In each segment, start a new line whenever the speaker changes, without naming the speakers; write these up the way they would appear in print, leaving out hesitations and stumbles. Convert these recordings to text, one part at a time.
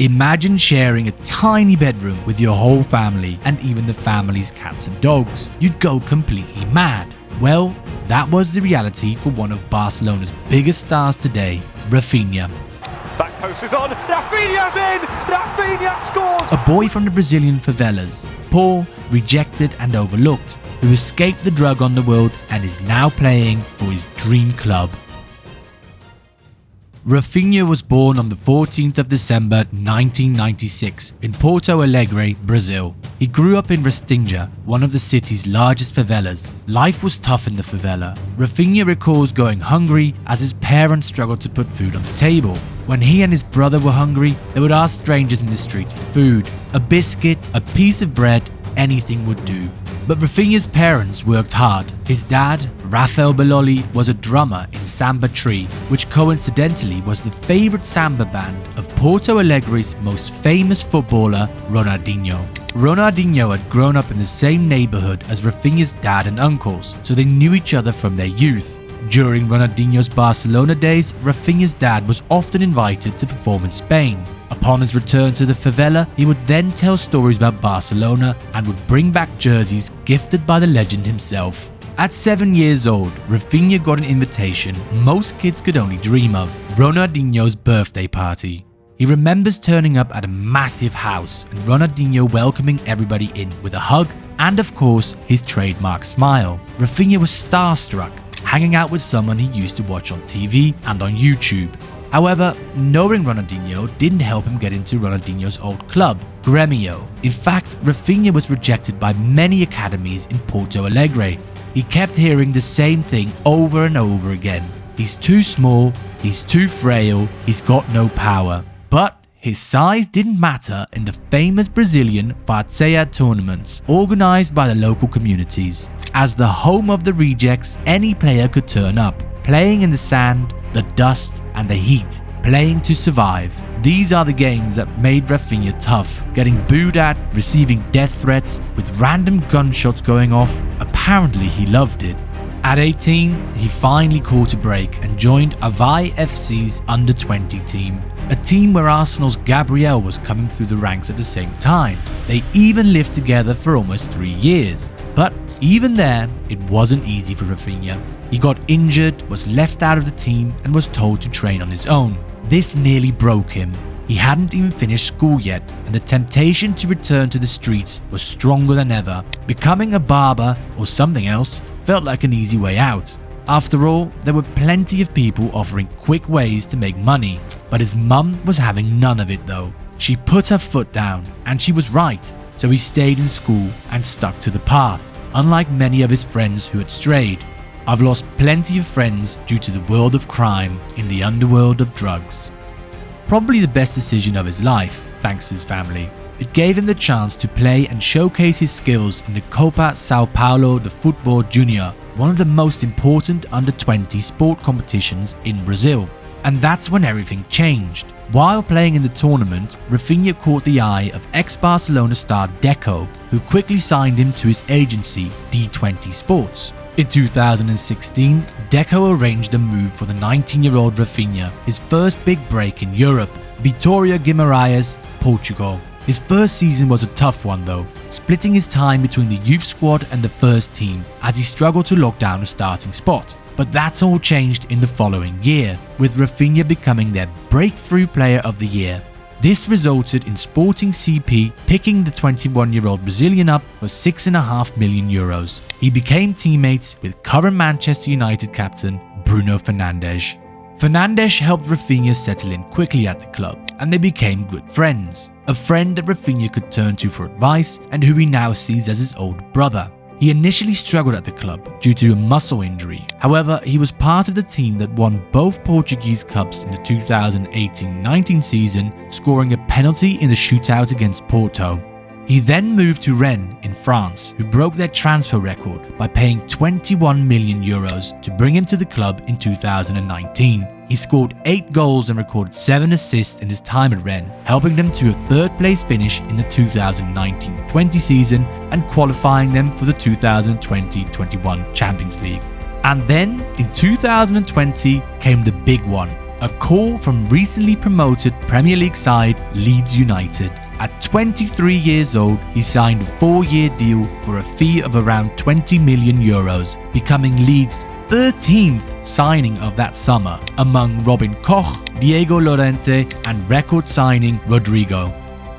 Imagine sharing a tiny bedroom with your whole family and even the family's cats and dogs. You'd go completely mad. Well, that was the reality for one of Barcelona's biggest stars today, Rafinha.
Back post is on, Rafinha's in! Rafinha scores!
A boy from the Brazilian favelas, poor, rejected and overlooked, who escaped the drug underworld and is now playing for his dream club. Rafinha was born on the 14th of December 1996 in Porto Alegre, Brazil. He grew up in Restinga, one of the city's largest favelas. Life was tough in the favela. Rafinha recalls going hungry as his parents struggled to put food on the table. When he and his brother were hungry, they would ask strangers in the streets for food. A biscuit, a piece of bread, anything would do. But Rafinha's parents worked hard. His dad, Rafael Beloli, was a drummer in Samba Tree, which coincidentally was the favorite samba band of Porto Alegre's most famous footballer, Ronaldinho. Ronaldinho had grown up in the same neighborhood as Rafinha's dad and uncles, so they knew each other from their youth. During Ronaldinho's Barcelona days, Rafinha's dad was often invited to perform in Spain. Upon his return to the favela, he would then tell stories about Barcelona and would bring back jerseys gifted by the legend himself. At 7 years old, Rafinha got an invitation most kids could only dream of: Ronaldinho's birthday party. He remembers turning up at a massive house and Ronaldinho welcoming everybody in with a hug and, of course, his trademark smile. Rafinha was starstruck, hanging out with someone he used to watch on TV and on YouTube. However, knowing Ronaldinho didn't help him get into Ronaldinho's old club, Grêmio. In fact, Rafinha was rejected by many academies in Porto Alegre. He kept hearing the same thing over and over again. He's too small, he's too frail, he's got no power. But his size didn't matter in the famous Brazilian Futsal tournaments organized by the local communities. As the home of the rejects, any player could turn up, playing in the sand, the dust and the heat, playing to survive. These are the games that made Rafinha tough, getting booed at, receiving death threats, with random gunshots going off. Apparently he loved it. At 18, he finally caught a break and joined Avaí FC's under-20 team, a team where Arsenal's Gabriel was coming through the ranks at the same time. They even lived together for almost 3 years. But even there, it wasn't easy for Rafinha. He got injured, was left out of the team and was told to train on his own. This nearly broke him. He hadn't even finished school yet, and the temptation to return to the streets was stronger than ever. Becoming a barber or something else felt like an easy way out. After all, there were plenty of people offering quick ways to make money, but his mum was having none of it though. She put her foot down, and she was right, so he stayed in school and stuck to the path, unlike many of his friends who had strayed. I've lost plenty of friends due to the world of crime in the underworld of drugs. Probably the best decision of his life, thanks to his family. It gave him the chance to play and showcase his skills in the Copa São Paulo de Futebol Júnior, one of the most important under-20 sport competitions in Brazil. And that's when everything changed. While playing in the tournament, Rafinha caught the eye of ex-Barcelona star Deco, who quickly signed him to his agency, D20 Sports. In 2016, Deco arranged a move for the 19-year-old Rafinha, his first big break in Europe, Vitória Guimarães, Portugal. His first season was a tough one though, splitting his time between the youth squad and the first team as he struggled to lock down a starting spot. But that's all changed in the following year, with Rafinha becoming their breakthrough player of the year. This resulted in Sporting CP picking the 21-year-old Brazilian up for €6.5 million. He became teammates with current Manchester United captain Bruno Fernandes. Fernandes helped Rafinha settle in quickly at the club, and they became good friends. A friend that Rafinha could turn to for advice and who he now sees as his old brother. He initially struggled at the club due to a muscle injury. However, he was part of the team that won both Portuguese Cups in the 2018-19 season, scoring a penalty in the shootout against Porto. He then moved to Rennes in France, who broke their transfer record by paying €21 million to bring him to the club in 2019. He scored 8 goals and recorded 7 assists in his time at Rennes, helping them to a third-place finish in the 2019-20 season and qualifying them for the 2020-21 Champions League. And then, in 2020, came the big one. a call from recently promoted Premier League side Leeds United. At 23 years old, he signed a 4-year deal for a fee of around 20 million euros, becoming Leeds' 13th signing of that summer, among Robin Koch, Diego Llorente and record signing Rodrigo.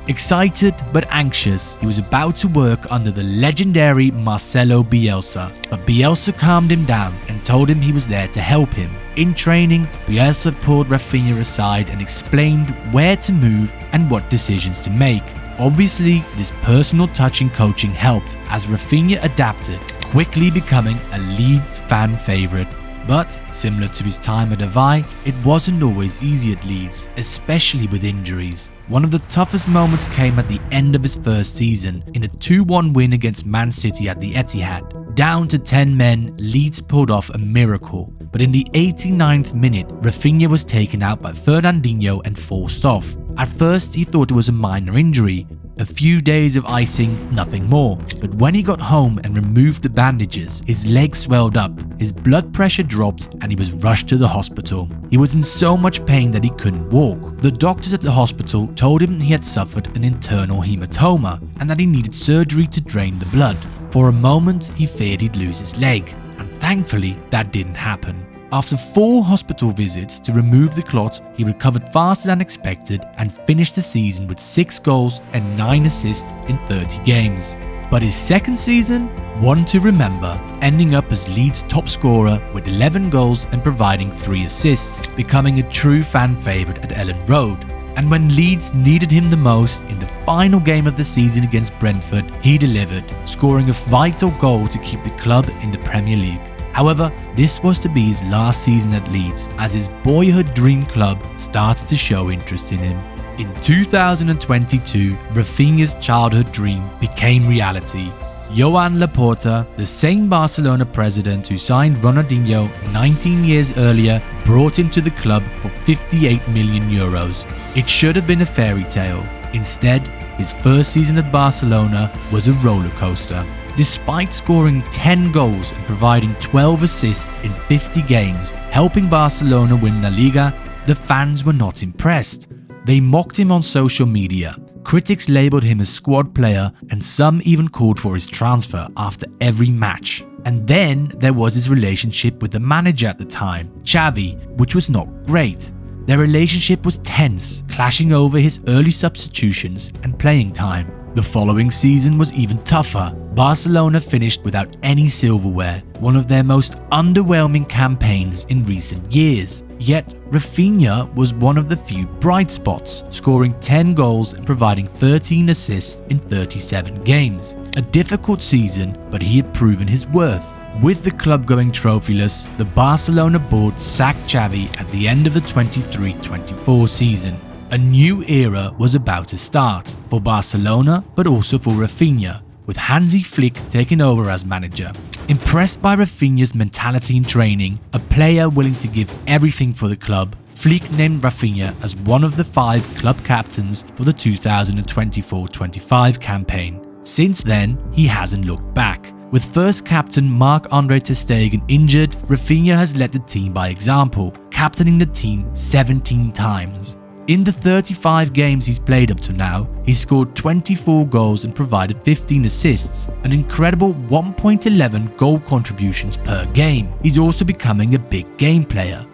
Excited but anxious, he was about to work under the legendary Marcelo Bielsa, but Bielsa calmed him down and told him he was there to help him. In training, Bielsa pulled Rafinha aside and explained where to move and what decisions to make. Obviously, this personal touch and coaching helped as Rafinha adapted, quickly becoming a Leeds fan favourite. But, similar to his time at Avai, it wasn't always easy at Leeds, especially with injuries. One of the toughest moments came at the end of his first season, in a 2-1 win against Man City at the Etihad. Down to 10 men, Leeds pulled off a miracle, but in the 89th minute, Rafinha was taken out by Fernandinho and forced off. At first, he thought it was a minor injury. A few days of icing, nothing more. But when he got home and removed the bandages, his leg swelled up, his blood pressure dropped, and he was rushed to the hospital. He was in so much pain that he couldn't walk. The doctors at the hospital told him he had suffered an internal hematoma and that he needed surgery to drain the blood. For a moment, he feared he'd lose his leg, and thankfully, that didn't happen. After 4 hospital visits to remove the clot, he recovered faster than expected and finished the season with 6 goals and 9 assists in 30 games. But his second season, one to remember, ending up as Leeds' top scorer with 11 goals and providing 3 assists, becoming a true fan favourite at Ellen Road. And when Leeds needed him the most, in the final game of the season against Brentford, he delivered, scoring a vital goal to keep the club in the Premier League. However, this was to be his last season at Leeds, as his boyhood dream club started to show interest in him. In 2022, Rafinha's childhood dream became reality. Joan Laporta, the same Barcelona president who signed Ronaldinho 19 years earlier, brought him to the club for 58 million euros. It should have been a fairy tale. Instead, his first season at Barcelona was a roller coaster. Despite scoring 10 goals and providing 12 assists in 50 games, helping Barcelona win La Liga, the fans were not impressed. They mocked him on social media. Critics labelled him a squad player, and some even called for his transfer after every match. And then there was his relationship with the manager at the time, Xavi, which was not great. Their relationship was tense, clashing over his early substitutions and playing time. The following season was even tougher. Barcelona finished without any silverware, one of their most underwhelming campaigns in recent years. Yet, Rafinha was one of the few bright spots, scoring 10 goals and providing 13 assists in 37 games. A difficult season, but he had proven his worth. With the club going trophyless, the Barcelona board sacked Xavi at the end of the 23-24 season. A new era was about to start, for Barcelona but also for Rafinha, with Hansi Flick taking over as manager. Impressed by Rafinha's mentality in training, a player willing to give everything for the club, Flick named Rafinha as one of the 5 club captains for the 2024-25 campaign. Since then, he hasn't looked back. With first captain Marc-Andre ter Stegen injured, Rafinha has led the team by example, captaining the team 17 times. In the 35 games he's played up to now, he's scored 24 goals and provided 15 assists, an incredible 1.11 goal contributions per game. He's also becoming a big game player.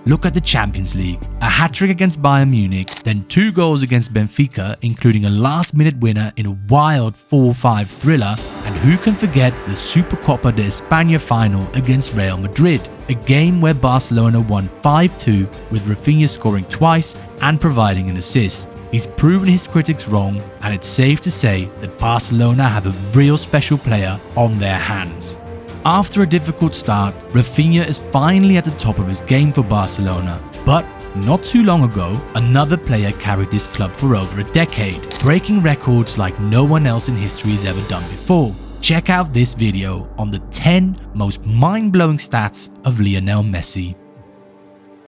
Look at the Champions League, a hat-trick against Bayern Munich, then 2 goals against Benfica, including a last-minute winner in a wild 4-5 thriller, and who can forget the Supercopa de España final against Real Madrid, a game where Barcelona won 5-2 with Rafinha scoring twice and providing an assist. He's proven his critics wrong, and it's safe to say that Barcelona have a real special player on their hands. After a difficult start, Rafinha is finally at the top of his game for Barcelona. But not too long ago, another player carried this club for over a decade, breaking records like no one else in history has ever done before. Check out this video on the 10 most mind-blowing stats of Lionel Messi.